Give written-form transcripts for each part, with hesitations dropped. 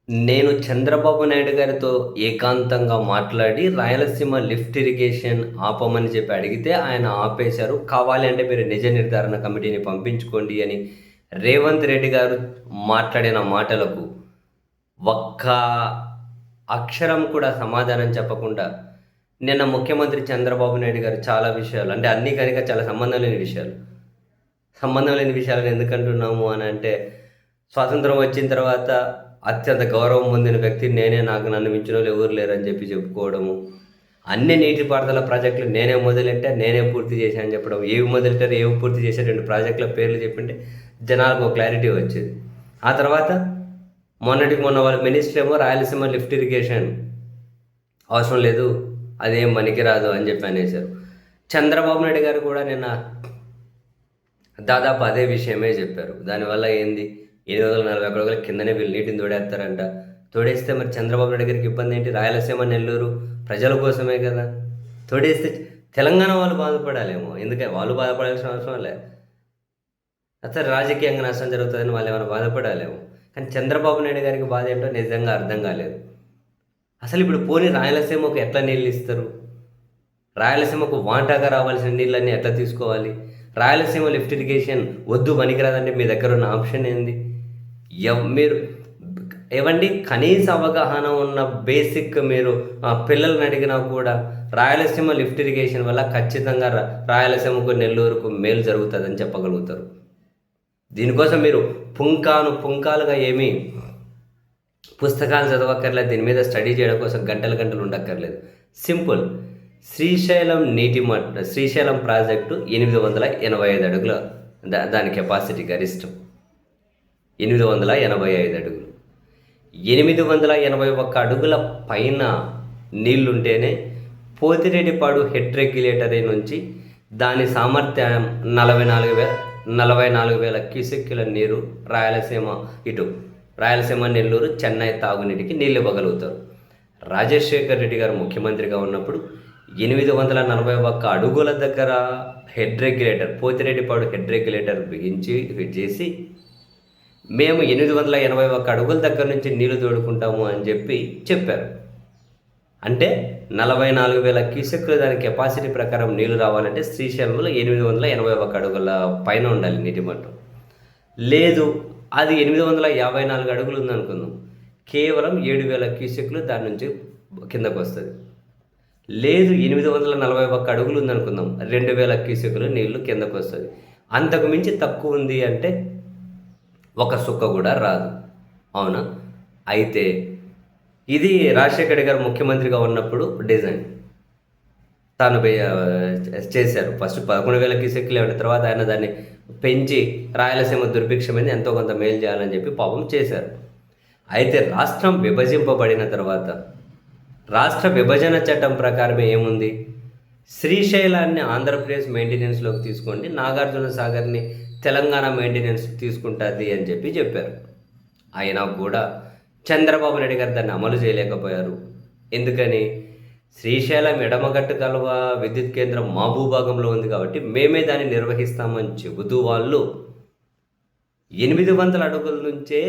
నేను చంద్రబాబు నాయుడు గారితో ఏకాంతంగా మాట్లాడి రాయలసీమ లిఫ్ట్ ఇరిగేషన్ ఆపమని చెప్పి అడిగితే ఆయన ఆపేశారు. కావాలి అంటే మీరు నిజ నిర్ధారణ కమిటీని పంపించుకోండి అని రేవంత్ రెడ్డి గారు మాట్లాడిన మాటలకు ఒక్క అక్షరం కూడా సమాధానం చెప్పకుండా నిన్న ముఖ్యమంత్రి చంద్రబాబు నాయుడు గారు చాలా విషయాలు అంటే అన్నీ కనుక చాలా సంబంధం లేని విషయాలను ఎందుకంటున్నాము అని అంటే స్వాతంత్రం వచ్చిన తర్వాత అత్యంత గౌరవం పొందిన వ్యక్తి నేనే, నాకు నన్ను మించిన వాళ్ళు ఎవరు లేరని చెప్పి చెప్పుకోవడము, అన్ని నీటిపారుదల ప్రాజెక్టులు నేనే మొదలెట్టా, నేనే పూర్తి చేశాను చెప్పడం, ఏవి మొదలెట్టారు ఏవి పూర్తి చేశారు 2 ప్రాజెక్టుల పేర్లు చెప్పింటే జనాలకు ఒక క్లారిటీ వచ్చేది. ఆ తర్వాత మొన్న వాళ్ళ మినిస్టర్ ఏమో రాయలసీమ లిఫ్ట్ ఇరిగేషన్ అవసరం లేదు, అదేం పనికిరాదు అని చెప్పి అనేసారు. చంద్రబాబు నాయుడు గారు కూడా నిన్న దాదాపు అదే విషయమే చెప్పారు. దానివల్ల ఏంది 740 అడుగుల కిందనే వీళ్ళు నీటిని తోడేస్తారంట. తోడేస్తే మరి చంద్రబాబు నాయుడు గారికి ఇబ్బంది ఏంటి? రాయలసీమ నెల్లూరు ప్రజల కోసమే కదా. తోడేస్తే తెలంగాణ వాళ్ళు బాధపడాలేమో, ఎందుకంటే వాళ్ళు బాధపడాల్సిన అవసరం లేదు. అసలు రాజకీయంగా నష్టం జరుగుతుందని వాళ్ళు ఏమైనా బాధపడాలేమో. కానీ చంద్రబాబు నాయుడు గారికి బాధ ఏంటో నిజంగా అర్థం కాలేదు. అసలు ఇప్పుడు పోనీ రాయలసీమకు ఎట్లా నీళ్ళు ఇస్తారు? రాయలసీమకు వాటాగా రావాల్సిన నీళ్ళన్నీ ఎట్లా తీసుకోవాలి? రాయలసీమ లిఫ్ట్ ఇరిగేషన్ వద్దు పనికిరాదంటే మీ దగ్గర ఉన్న ఆప్షన్ ఏంది? మీరు ఏవండి కనీస అవగాహన ఉన్న బేసిక్ మీరు పిల్లల్ని అడిగినా కూడా రాయలసీమ లిఫ్ట్ ఇరిగేషన్ వల్ల ఖచ్చితంగా రాయలసీమకు నెల్లూరుకు మేలు జరుగుతుందని చెప్పగలుగుతారు. దీనికోసం మీరు పుంకాలుగా ఏమీ పుస్తకాలు చదవక్కర్లేదు, దీని మీద స్టడీ చేయడం కోసం గంటలు ఉండక్కర్లేదు. సింపుల్. శ్రీశైలం ప్రాజెక్టు 885 అడుగుల దాని కెపాసిటీ గరిష్టం 885 అడుగులు. 881 అడుగుల పైన నీళ్లుంటేనే పోతిరెడ్డిపాడు హెడ్ రెగ్యులేటరీ నుంచి దాని సామర్థ్యం 44,000 క్యూసెక్కుల నీరు రాయలసీమ నెల్లూరు చెన్నై తాగునీటికి నీళ్ళు ఇవ్వగలుగుతారు. రాజశేఖర్ రెడ్డి గారు ముఖ్యమంత్రిగా ఉన్నప్పుడు 841 అడుగుల దగ్గర పోతిరెడ్డిపాడు హెడ్ రెగ్యులేటర్ బిగించి ఫిట్ చేసి మేము 881 అడుగుల దగ్గర నుంచి నీళ్లు తోడుకుంటాము అని చెప్పారు. అంటే 44,000 క్యూసెక్కులు దాని కెపాసిటీ ప్రకారం నీళ్లు రావాలంటే శ్రీశైలంలో 881 అడుగుల పైన ఉండాలి నీటి మట్టం. లేదు, అది 854 అడుగులు ఉందనుకుందాం, కేవలం 7,000 క్యూసెక్కులు దాని నుంచి కిందకు వస్తుంది. లేదు, 841 అడుగులు ఉందనుకుందాం, 2,000 క్యూసెక్కులు నీళ్లు కిందకు వస్తుంది. అంతకు మించి తక్కువ ఉంది అంటే ఒక సుక్క కూడా రాదు. అవునా? అయితే ఇది రాజశేఖర్ గారు ముఖ్యమంత్రిగా ఉన్నప్పుడు డిజైన్ తాను చేశారు. ఫస్ట్ 11,000 క్యూసెక్కులు ఏమంటే తర్వాత ఆయన దాన్ని పెంచి రాయలసీమ దుర్భిక్షమైంది ఎంతో కొంత మేలు చేయాలని చెప్పి పాపం చేశారు. అయితే రాష్ట్రం విభజింపబడిన తర్వాత రాష్ట్ర విభజన చట్టం ప్రకారం ఏముంది? శ్రీశైలాన్ని ఆంధ్రప్రదేశ్ మెయింటెనెన్స్లోకి తీసుకోండి, నాగార్జున సాగర్ని తెలంగాణ మెయింటెనెన్స్ తీసుకుంటుంది అని చెప్పారు. అయినా కూడా చంద్రబాబు నాయుడు గారు దాన్ని అమలు చేయలేకపోయారు. ఎందుకని? శ్రీశైలం ఎడమగట్టు కలువ విద్యుత్ కేంద్రం మా భూభాగంలో ఉంది కాబట్టి మేమే దాన్ని నిర్వహిస్తామని చెబుతూ వాళ్ళు 800 అడుగుల నుంచే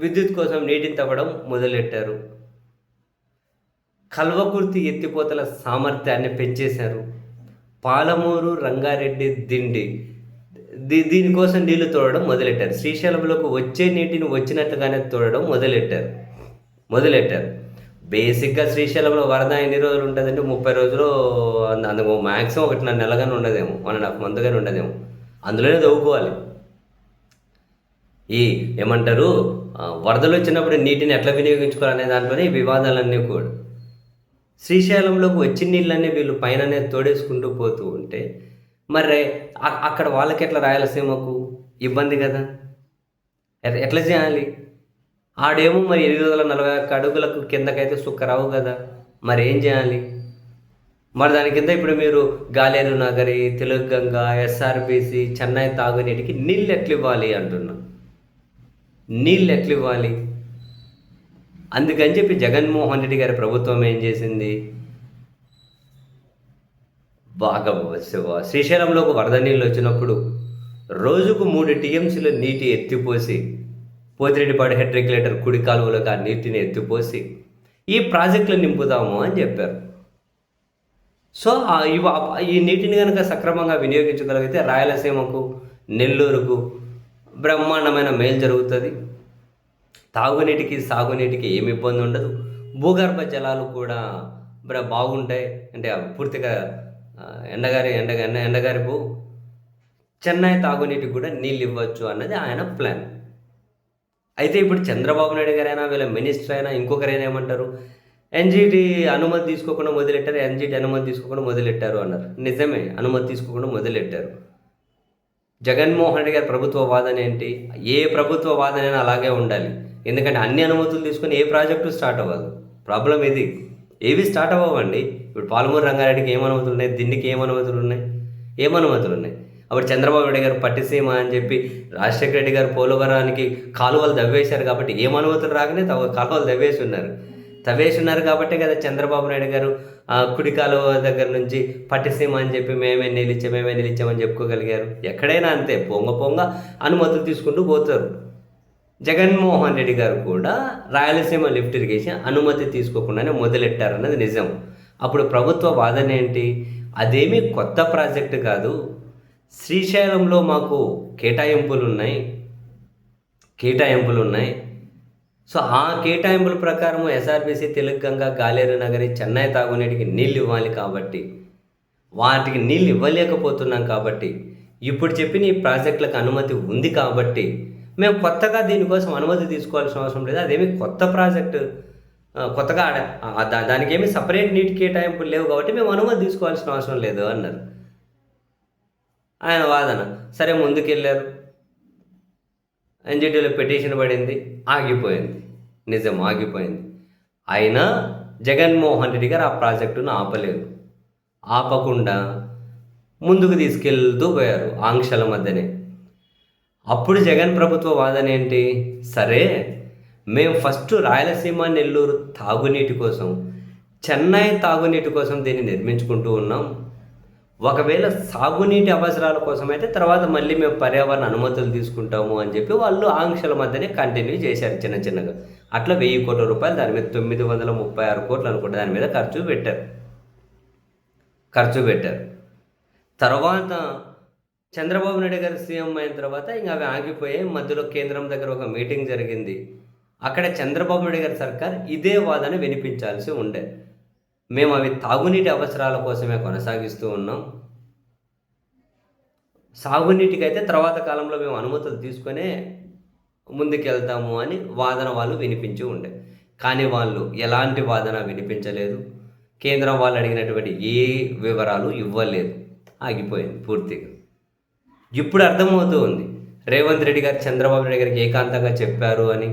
విద్యుత్ కోసం నీటిని తవ్వడం మొదలెట్టారు. కల్వకుర్తి ఎత్తిపోతల సామర్థ్యాన్ని పెంచేశారు. పాలమూరు, రంగారెడ్డి, దిండి దీనికోసం నీళ్లు తోడడం మొదలెట్టారు. శ్రీశైలంలోకి వచ్చే నీటిని వచ్చినట్టుగానే తోడడం మొదలెట్టారు. బేసిక్గా శ్రీశైలంలో వరద ఎన్ని రోజులు ఉంటుందంటే 30 రోజులు, అందుకు మ్యాక్సిమం 1.5 నెలగానే ఉండదేమో, 1.5 month గానే ఉండదేమో, అందులోనే తవ్వుకోవాలి. ఏమంటారు, వరదలు వచ్చినప్పుడు నీటిని ఎట్లా వినియోగించుకోవాలనే దాంట్లోనే ఈ వివాదాలన్నీ కూడా. శ్రీశైలంలోకి వచ్చిన నీళ్ళన్నీ వీళ్ళు పైననే తోడేసుకుంటూ పోతూ ఉంటే మరి అక్కడ వాళ్ళకి ఎట్లా రాయలసీమకు ఇబ్బంది కదా, ఎట్లా చేయాలి? ఆడేమో మరి 841 అడుగులకు కిందకైతే సుక్కరావు కదా, మరి ఏం చేయాలి? మరి దాని కింద ఇప్పుడు మీరు గాలేరు నగరి, తెలుగంగ, ఎస్ఆర్బిసి, చెన్నై తాగునీటికి నీళ్ళు ఎట్లివ్వాలి అంటున్నా. నీళ్ళు ఎట్లివ్వాలి? అందుకని చెప్పి జగన్మోహన్ రెడ్డి గారి ప్రభుత్వం ఏం చేసింది? బాగా శ్రీశైలంలోకి వరద నీళ్ళు వచ్చినప్పుడు రోజుకు 3 TMCల నీటి ఎత్తిపోసి పోతిరెడ్డిపాడు హెడ్ రెగ్యులేటర్ కుడి కాలువలకు ఆ నీటిని ఎత్తిపోసి ఈ ప్రాజెక్టులు నింపుదాము అని చెప్పారు. సో ఈ నీటిని కనుక సక్రమంగా వినియోగించగలిగితే రాయలసీమకు, నెల్లూరుకు బ్రహ్మాండమైన మేలు జరుగుతుంది. తాగునీటికి, సాగునీటికి ఏమి ఇబ్బంది ఉండదు. భూగర్భ జలాలు కూడా బాగుంటాయి. అంటే పూర్తిగా ఎండగారిపు చెన్నై తాగునీటికి కూడా నీళ్ళు ఇవ్వచ్చు అన్నది ఆయన ప్లాన్. అయితే ఇప్పుడు చంద్రబాబు నాయుడు గారైనా, వీళ్ళ మినిస్టర్ అయినా, ఇంకొకరైనా ఏమంటారు, ఎన్జీటీ అనుమతి తీసుకోకుండా మొదలెట్టారు, ఎన్జీటీ అనుమతి తీసుకోకుండా మొదలెట్టారు అన్నారు. నిజమే, అనుమతి తీసుకోకుండా మొదలెట్టారు. జగన్మోహన్ రెడ్డి గారి ప్రభుత్వ వాదన ఏంటి? ఏ ప్రభుత్వ వాదనైనా అలాగే ఉండాలి. ఎందుకంటే అన్ని అనుమతులు తీసుకొని ఏ ప్రాజెక్టు స్టార్ట్ అవ్వదు. ప్రాబ్లం ఇది. ఏవి స్టార్ట్ అవ్వండి. ఇప్పుడు పాలమూరు రంగారెడ్డికి ఏం అనుమతులు ఉన్నాయి, దిండికి ఏం అనుమతులు ఉన్నాయి. అప్పుడు చంద్రబాబు నాయుడు గారు పట్టిసీమ అని చెప్పి రాజశేఖర రెడ్డి గారు పోలవరానికి కాలువలు దవ్వేశారు కాబట్టి ఏం అనుమతులు రాకనే కాలువలు తవ్వేసి ఉన్నారు కాబట్టి కదా చంద్రబాబు నాయుడు గారు కుడి కాలువ దగ్గర నుంచి పట్టిసీమ అని చెప్పి మేమే నిలిచామని చెప్పుకోగలిగారు. ఎక్కడైనా అంతే, పొంగ అనుమతులు తీసుకుంటూ పోతారు. జగన్మోహన్ రెడ్డి గారు కూడా రాయలసీమ లిఫ్ట్ ఇరిగేషన్ అనుమతి తీసుకోకుండానే మొదలెట్టారన్నది నిజం. అప్పుడు ప్రభుత్వ వాదన ఏంటి? అదేమీ కొత్త ప్రాజెక్టు కాదు, శ్రీశైలంలో మాకు కేటాయింపులు ఉన్నాయి. సో ఆ కేటాయింపుల ప్రకారం ఎస్ఆర్బీసీ, తెలంగాణ, గాలేరు నగరి, చెన్నై తాగునీటికి నీళ్ళు ఇవ్వాలి కాబట్టి వాటికి నీళ్ళు ఇవ్వలేకపోతున్నాం కాబట్టి ఇప్పుడు చెప్పిన ఈ ప్రాజెక్టులకు అనుమతి ఉంది కాబట్టి మేము కొత్తగా దీనికోసం అనుమతి తీసుకోవాల్సిన అవసరం లేదు. అదేమి కొత్త ప్రాజెక్టు, కొత్తగా దానికి ఏమి సపరేట్ నీటి కేటాయింపులు లేవు కాబట్టి మేము అనుమతి తీసుకోవాల్సిన అవసరం లేదు అన్నారు ఆయన వాదన. సరే, ముందుకెళ్ళారు. ఎన్జిటీలో పిటిషన్ పడింది, ఆగిపోయింది. నిజం, ఆగిపోయింది. అయినా జగన్మోహన్ రెడ్డి గారు ఆ ప్రాజెక్టును ఆపకుండా ముందుకు తీసుకెళ్తూ పోయారు ఆంక్షల మధ్యనే. అప్పుడు జగన్ ప్రభుత్వ వాదన ఏంటి? సరే, మేము ఫస్ట్ రాయలసీమ, నెల్లూరు తాగునీటి కోసం, చెన్నై తాగునీటి కోసం దీన్ని నిర్మించుకుంటూ ఉన్నాం. ఒకవేళ సాగునీటి అవసరాల కోసం అయితే తర్వాత మళ్ళీ మేము పర్యావరణ అనుమతులు తీసుకుంటాము అని చెప్పి వాళ్ళు ఆంక్షల మధ్యనే కంటిన్యూ చేశారు చిన్నగా. అట్లా 1000 కోట్ల రూపాయలు దాని మీద 936 కోట్లు అనుకుంటే దాని మీద ఖర్చు పెట్టారు. తర్వాత చంద్రబాబు నాయుడు గారు సీఎం అయిన తర్వాత ఇంకా అవి ఆగిపోయాయి. మధ్యలో కేంద్రం దగ్గర ఒక మీటింగ్ జరిగింది. అక్కడ చంద్రబాబు నాయుడు గారి సర్కార్ ఇదే వాదన వినిపించాల్సి ఉండే. మేము అవి తాగునీటి అవసరాల కోసమే కొనసాగిస్తూ ఉన్నాం, సాగునీటికి అయితే తర్వాత కాలంలో మేము అనుమతులు తీసుకునే ముందుకెళ్తాము అని వాదన వాళ్ళు వినిపించి ఉండే. కానీ వాళ్ళు ఎలాంటి వాదన వినిపించలేదు. కేంద్రం వాళ్ళు అడిగినటువంటి ఏ వివరాలు ఇవ్వలేదు. ఆగిపోయింది పూర్తిగా. ఇప్పుడు అర్థమవుతూ ఉంది రేవంత్ రెడ్డి గారు చంద్రబాబు నాయుడు గారికి ఏకాంతంగా చెప్పారు అని.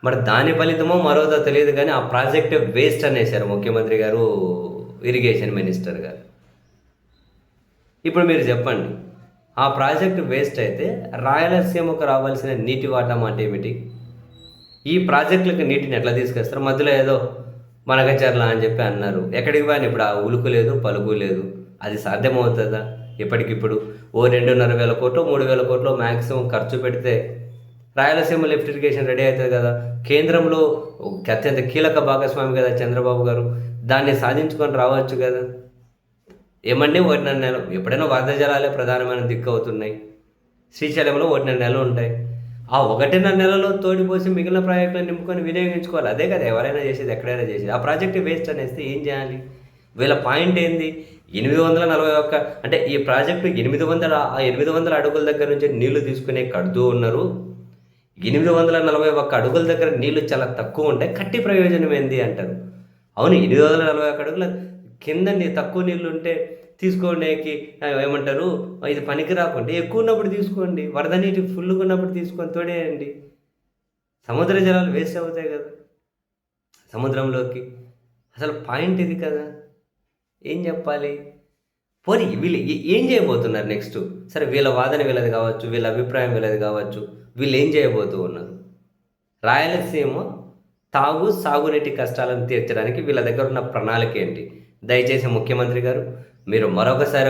మరి దాని ఫలితమో మరోదో తెలియదు, కానీ ఆ ప్రాజెక్ట్ వేస్ట్ అనేసారు ముఖ్యమంత్రి గారు, ఇరిగేషన్ మినిస్టర్ గారు. ఇప్పుడు మీరు చెప్పండి, ఆ ప్రాజెక్టు వేస్ట్ అయితే రాయలసీమకు రావాల్సిన నీటి వాటా మాట ఏమిటి? ఈ ప్రాజెక్టులకు నీటిని ఎట్లా తీసుకొస్తారు? మధ్యలో ఏదో మనగచర్ల అని చెప్పి అన్నారు. ఎక్కడికి పోయినా ఇప్పుడు ఆ ఉలుకు లేదు, పలుకు లేదు. అది సాధ్యమవుతుందా? ఇప్పటికిప్పుడు 2,500 కోట్లు 3,000 కోట్లు మ్యాక్సిమం ఖర్చు పెడితే రాయలసీమ లిఫ్ట్ ఇరిగేషన్ రెడీ అవుతుంది కదా. కేంద్రంలో అత్యంత కీలక భాగస్వామి కదా చంద్రబాబు గారు, దాన్ని సాధించుకొని రావచ్చు కదా. ఏమంటే 1.5 నెలలు, ఎప్పుడైనా వరద జలాలే ప్రధానమైన దిక్కు అవుతున్నాయి. శ్రీశైలంలో 1.5 నెలలు ఉంటాయి. ఆ 1.5 నెలలో తోడిపోసి మిగిలిన ప్రాజెక్టులను నింపుకొని వినియోగించుకోవాలి. అదే కదా ఎవరైనా చేసేది, ఎక్కడైనా చేసేది. ఆ ప్రాజెక్టు వేస్ట్ అనేస్తే ఏం చేయాలి? వీళ్ళ పాయింట్ ఏంది? 841 అంటే ఈ ప్రాజెక్టు 800 అడుగుల దగ్గర నుంచి నీళ్లు తీసుకునే కడుతూ ఉన్నారు. 841 అడుగుల దగ్గర నీళ్లు చాలా తక్కువ ఉంటాయి, కట్టి ప్రయోజనం ఏంది అంటారు. అవును, 841 అడుగుల కింద తక్కువ నీళ్ళు ఉంటే తీసుకోండికి ఏమంటారు, ఇది పనికి రాకుండా ఎక్కువ ఉన్నప్పుడు తీసుకోండి, వరద నీటి ఫుల్గా ఉన్నప్పుడు తీసుకొని తోడేయండి. సముద్ర జలాలు వేస్ట్ అవుతాయి కదా సముద్రంలోకి. అసలు పాయింట్ ఇది కదా. ఏం చెప్పాలి? పోనీ వీళ్ళు ఏం చేయబోతున్నారు నెక్స్ట్? సరే, వీళ్ళ వాదన వీళ్ళది కావచ్చు, వీళ్ళ అభిప్రాయం వీళ్ళది కావచ్చు. వీళ్ళు ఏం చేయబోతూ ఉన్నారు? రాయలసీమ సాగునీటి కష్టాలను తీర్చడానికి వీళ్ళ దగ్గర ఉన్న ప్రణాళిక ఏంటి? దయచేసి ముఖ్యమంత్రి గారు, మీరు మరొకసారి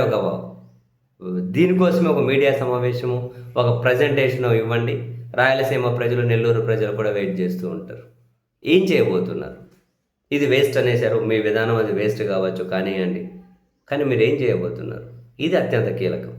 దీనికోసమే ఒక మీడియా సమావేశము, ఒక ప్రజెంటేషన్ ఇవ్వండి. రాయలసీమ ప్రజలు, నెల్లూరు ప్రజలు కూడా వెయిట్ చేస్తూ ఉంటారు. ఏం చేయబోతున్నారు? ఇది వేస్ట్ అనేసారు, మీ విధానం అది వేస్ట్ కావచ్చు కానివ్వండి, కానీ మీరు ఏం చేయబోతున్నారు? ఇది అత్యంత కీలకం.